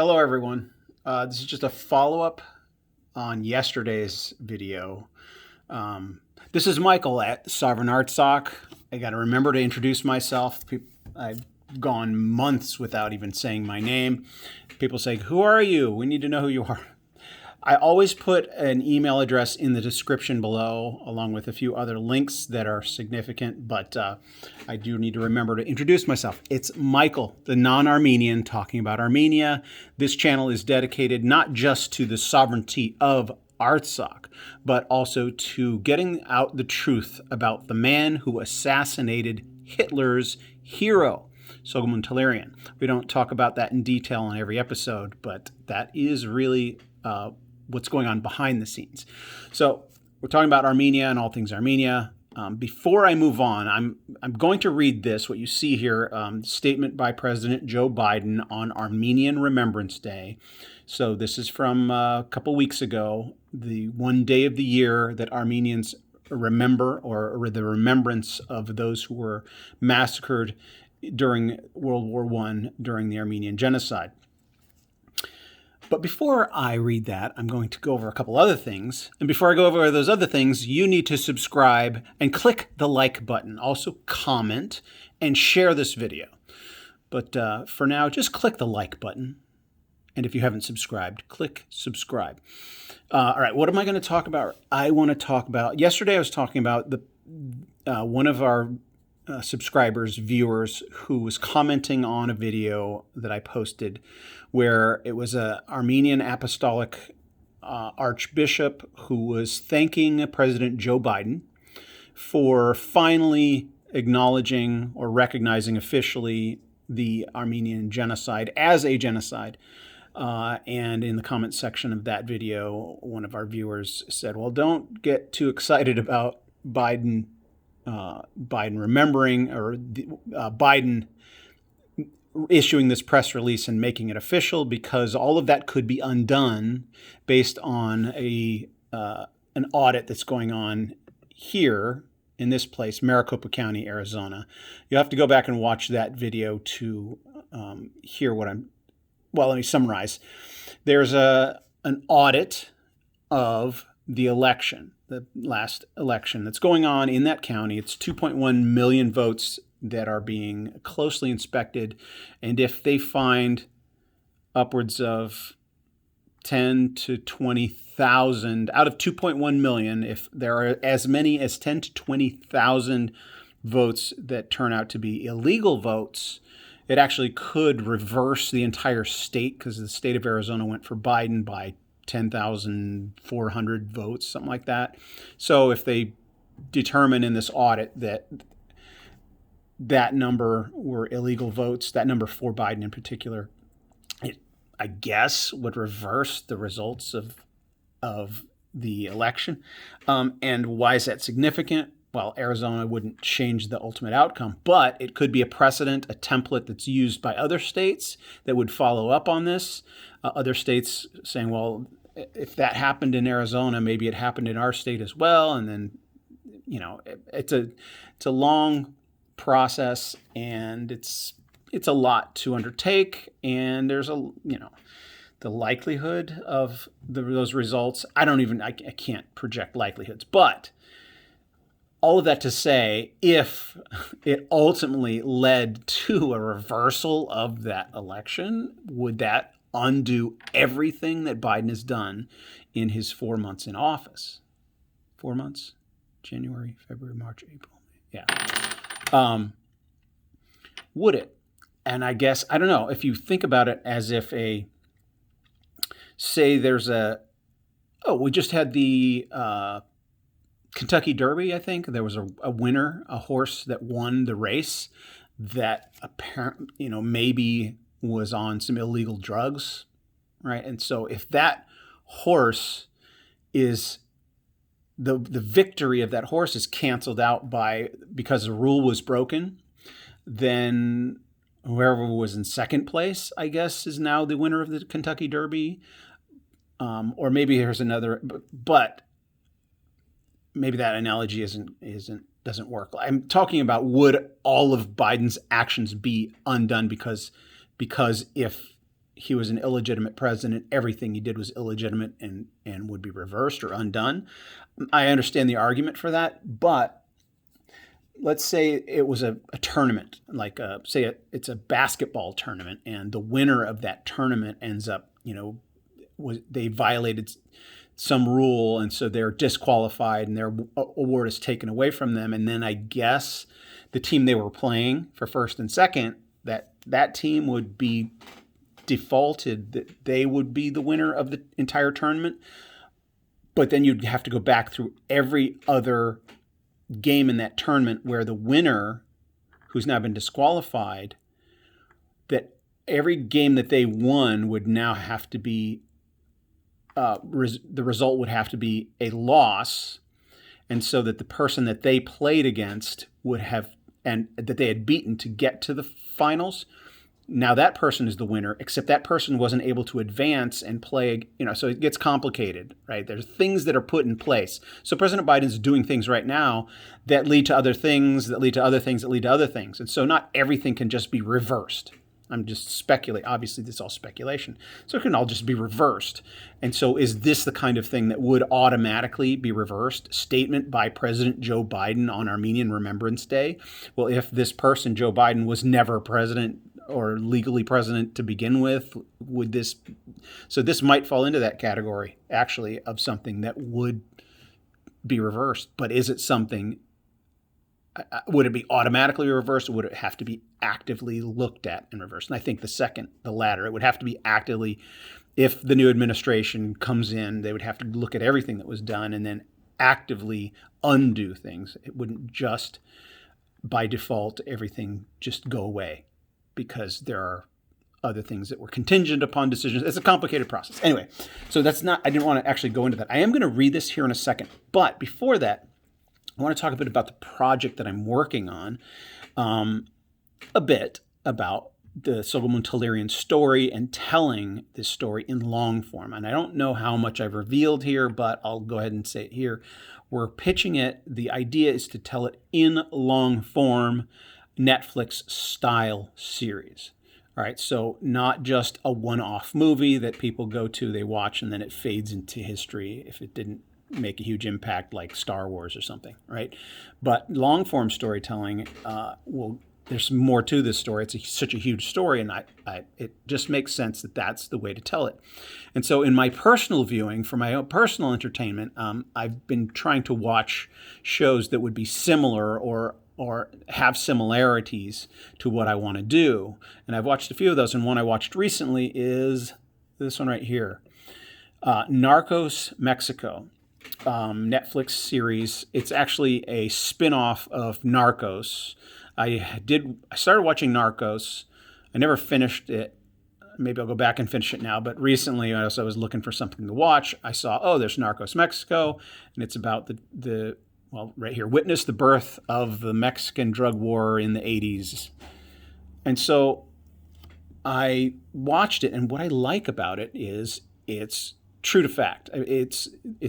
Hello, everyone. This is just a follow-up on yesterday's video. This is Michael at Sovereign Artsakh. I got to remember to introduce myself. I've gone months without even saying my name. People say, "Who are you? We need to know who you are." I always put an email address in the description below, along with a few other links that are significant, but I do need to remember to introduce myself. It's Michael, the non-Armenian, talking about Armenia. This channel is dedicated not just to the sovereignty of Artsakh, but also to getting out the truth about the man who assassinated Hitler's hero, Sogomon Talerian. We don't talk about that in detail in every episode, but that is really what's going on behind the scenes. So we're talking about Armenia and all things Armenia. Before I move on, I'm going to read this, what you see here, statement by President Joe Biden on Armenian Remembrance Day. So this is from a couple weeks ago, the one day of the year that Armenians remember, or the remembrance of those who were massacred during World War I during the Armenian Genocide. But before I read that, I'm going to go over a couple other things. And before I go over those other things, you need to subscribe and click the like button. Also comment and share this video. But for now, just click the like button. And if you haven't subscribed, click subscribe. All right, what am I going to talk about? I want to talk about, yesterday I was talking about one of our subscribers, viewers, who was commenting on a video that I posted where it was an Armenian apostolic archbishop who was thanking President Joe Biden for finally acknowledging or recognizing officially the Armenian genocide as a genocide. And in the comment section of that video, one of our viewers said, well, don't get too excited about Biden remembering, or Biden issuing this press release and making it official, because all of that could be undone based on an audit that's going on here in this place, Maricopa County, Arizona. You have to go back and watch that video to hear what well, let me summarize. There's an audit of the election, the last election that's going on in that county. It's 2.1 million votes that are being closely inspected. And if they find upwards of 10 to 20,000 out of 2.1 million, if there are as many as 10 to 20,000 votes that turn out to be illegal votes, it actually could reverse the entire state, because the state of Arizona went for Biden by 10,400 votes, something like that. So if they determine in this audit that number were illegal votes, that number for Biden in particular, it, I guess, would reverse the results of the election. And why is that significant? Well, Arizona wouldn't change the ultimate outcome, but it could be a precedent, a template that's used by other states that would follow up on this. Other states saying, well, if that happened in Arizona, maybe it happened in our state as well. And then, it's a long process, and it's a lot to undertake. And there's the likelihood of those results. I can't project likelihoods, but all of that to say, if it ultimately led to a reversal of that election, would that undo everything that Biden has done in his 4 months in office? 4 months? January, February, March, April. Yeah. Would it? And I guess, I don't know, if you think about it as if say there's we just had the Kentucky Derby, I think. There was a winner, a horse that won the race that apparently, maybe was on some illegal drugs, right? And so if that horse is, the victory of that horse is canceled out because a rule was broken, then whoever was in second place, I guess, is now the winner of the Kentucky Derby. Or maybe there's another, but maybe that analogy doesn't work. I'm talking about, would all of Biden's actions be undone because if he was an illegitimate president, everything he did was illegitimate and would be reversed or undone. I understand the argument for that, but let's say it was a tournament, like it's a basketball tournament, and the winner of that tournament ends up, they violated some rule, and so they're disqualified, and their award is taken away from them. And then I guess the team they were playing for first and second, that team would be defaulted that they would be the winner of the entire tournament. But then you'd have to go back through every other game in that tournament where the winner, who's now been disqualified, that every game that they won would now have to be the result would have to be a loss, and so that the person that they played against would have, and that they had beaten to get to the finals, now that person is the winner, except that person wasn't able to advance and play, so it gets complicated, right? There's things that are put in place. So President Biden's doing things right now that lead to other things, that lead to other things, that lead to other things. And so not everything can just be reversed. I'm just speculating. Obviously, this is all speculation. So it can all just be reversed. And so is this the kind of thing that would automatically be reversed? Statement by President Joe Biden on Armenian Remembrance Day. Well, if this person, Joe Biden, was never president or legally president to begin with, would this... So this might fall into that category, actually, of something that would be reversed. But is it something... Would it be automatically reversed, or would it have to be actively looked at and reversed? And I think the latter. It would have to be actively, if the new administration comes in, they would have to look at everything that was done and then actively undo things. It wouldn't just, by default, everything just go away because there are other things that were contingent upon decisions. It's a complicated process. Anyway, so I didn't want to actually go into that. I am going to read this here in a second. But before that, I want to talk a bit about the project that I'm working on, a bit about the Soghomon Tehlirian story and telling this story in long form. And I don't know how much I've revealed here, but I'll go ahead and say it here. We're pitching it. The idea is to tell it in long form, Netflix style series. All right, so not just a one-off movie that people go to, they watch, and then it fades into history if it didn't make a huge impact like Star Wars or something, right? But long-form storytelling, there's more to this story. It's such a huge story, and it just makes sense that that's the way to tell it. And so in my personal viewing, for my own personal entertainment, I've been trying to watch shows that would be similar or have similarities to what I want to do. And I've watched a few of those, and one I watched recently is this one right here, Narcos Mexico. Netflix series. It's actually a spin-off of Narcos. I started watching Narcos. I never finished it. Maybe I'll go back and finish it now. But recently, as I was looking for something to watch, I saw, there's Narcos Mexico, and it's about right here, witness the birth of the Mexican drug war in the 80s. And so I watched it, and what I like about it is it's true to fact. It's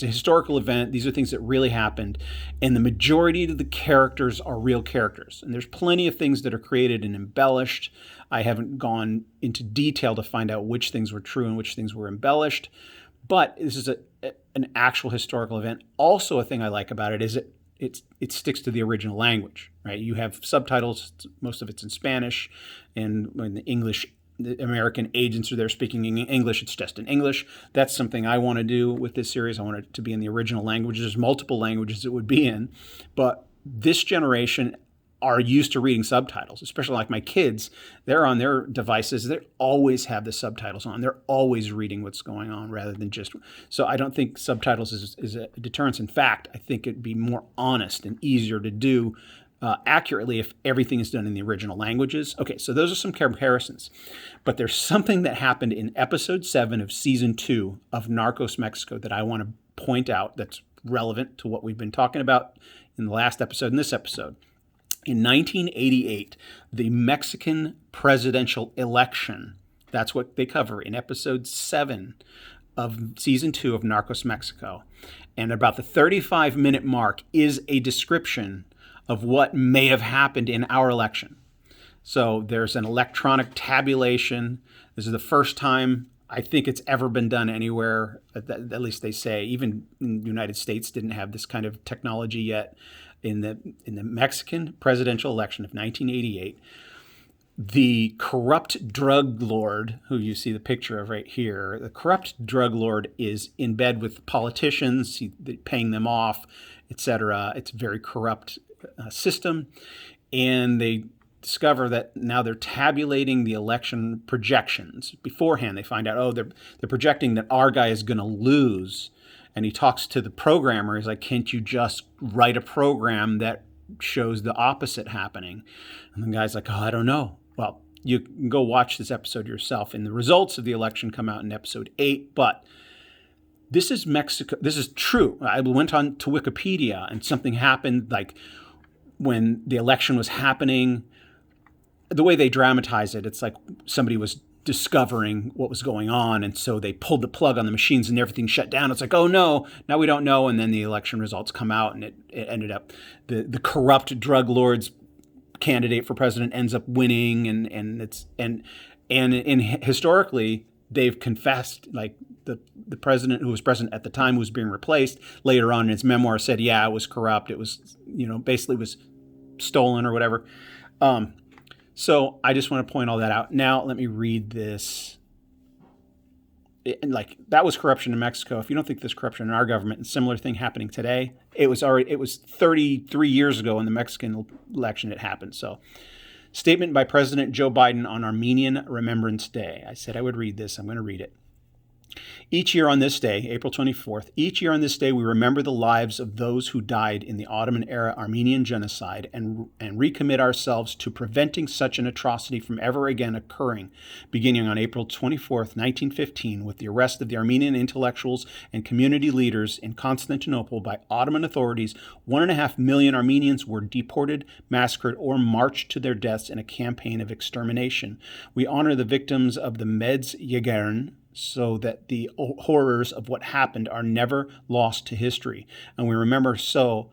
a historical event. These are things that really happened, and the majority of the characters are real characters. And there's plenty of things that are created and embellished. I haven't gone into detail to find out which things were true and which things were embellished, but this is an actual historical event. Also, a thing I like about it is it sticks to the original language, right? You have subtitles. Most of it's in Spanish, and when the American agents are there speaking in English, it's just in English. That's something I want to do with this series. I want it to be in the original language. There's multiple languages it would be in, but this generation are used to reading subtitles, especially like my kids. They're on their devices. They always have the subtitles on. They're always reading what's going on rather than just... So I don't think subtitles is a deterrence. In fact, I think it'd be more honest and easier to do accurately if everything is done in the original languages. Okay, so those are some comparisons. But there's something that happened in episode 7 of season 2 of Narcos Mexico that I want to point out that's relevant to what we've been talking about in the last episode and this episode. In 1988, the Mexican presidential election, that's what they cover in episode 7 of season 2 of Narcos Mexico. And about the 35-minute mark is a description of what may have happened in our election. So there's an electronic tabulation. This is the first time I think it's ever been done anywhere. At least they say. Even in the United States didn't have this kind of technology yet. In the Mexican presidential election of 1988, the corrupt drug lord, who you see the picture of right here, the corrupt drug lord is in bed with politicians, paying them off, etc. It's a very corrupt system, and they discover that now they're tabulating the election projections beforehand. They find out, they're projecting that our guy is going to lose. And he talks to the programmer. He's like, can't you just write a program that shows the opposite happening? And the guy's like, I don't know. Well, you can go watch this episode yourself. And the results of the election come out in episode 8. But this is Mexico. This is true. I went on to Wikipedia and something happened like when the election was happening. The way they dramatize it, it's like somebody was discovering what was going on, and so they pulled the plug on the machines and everything shut down. It's like, oh no, now we don't know. And then the election results come out, and it ended up the corrupt drug lord's candidate for president ends up winning, and historically they've confessed, like the president who was president at the time who was being replaced later on in his memoir said, yeah, it was corrupt. It was, basically was stolen or whatever. So I just want to point all that out. Now let me read this. That was corruption in Mexico. If you don't think there's corruption in our government, and similar thing happening today, it was 33 years ago in the Mexican election it happened. So, statement by President Joe Biden on Armenian Remembrance Day. I said I would read this. I'm going to read it. Each year on this day, April 24th, each year on this day we remember the lives of those who died in the Ottoman-era Armenian genocide and recommit ourselves to preventing such an atrocity from ever again occurring, beginning on April 24th, 1915, with the arrest of the Armenian intellectuals and community leaders in Constantinople by Ottoman authorities. 1.5 million Armenians were deported, massacred, or marched to their deaths in a campaign of extermination. We honor the victims of the Medzjegern, so that the horrors of what happened are never lost to history. And we remember so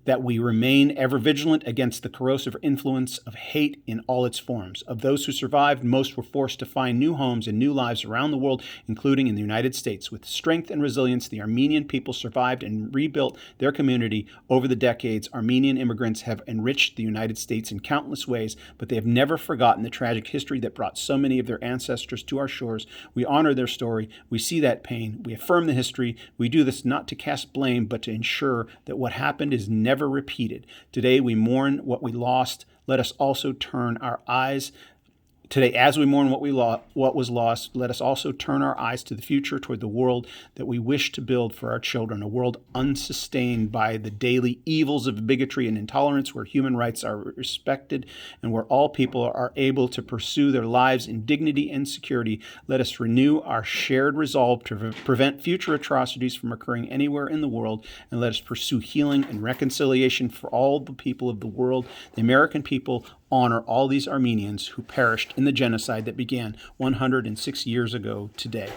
that we remain ever vigilant against the corrosive influence of hate in all its forms. Of those who survived, most were forced to find new homes and new lives around the world, including in the United States. With strength and resilience, the Armenian people survived and rebuilt their community. Over the decades, Armenian immigrants have enriched the United States in countless ways, but they have never forgotten the tragic history that brought so many of their ancestors to our shores. We honor their story. We see that pain. We affirm the history. We do this not to cast blame, but to ensure that what happened is never repeated. Today we mourn what we lost. Let us also turn our eyes Today, as we mourn what was lost, let us also turn our eyes to the future, toward the world that we wish to build for our children, a world unsustained by the daily evils of bigotry and intolerance, where human rights are respected and where all people are able to pursue their lives in dignity and security. Let us renew our shared resolve to prevent future atrocities from occurring anywhere in the world, and let us pursue healing and reconciliation for all the people of the world. The American people honor all these Armenians who perished in the genocide that began 106 years ago today.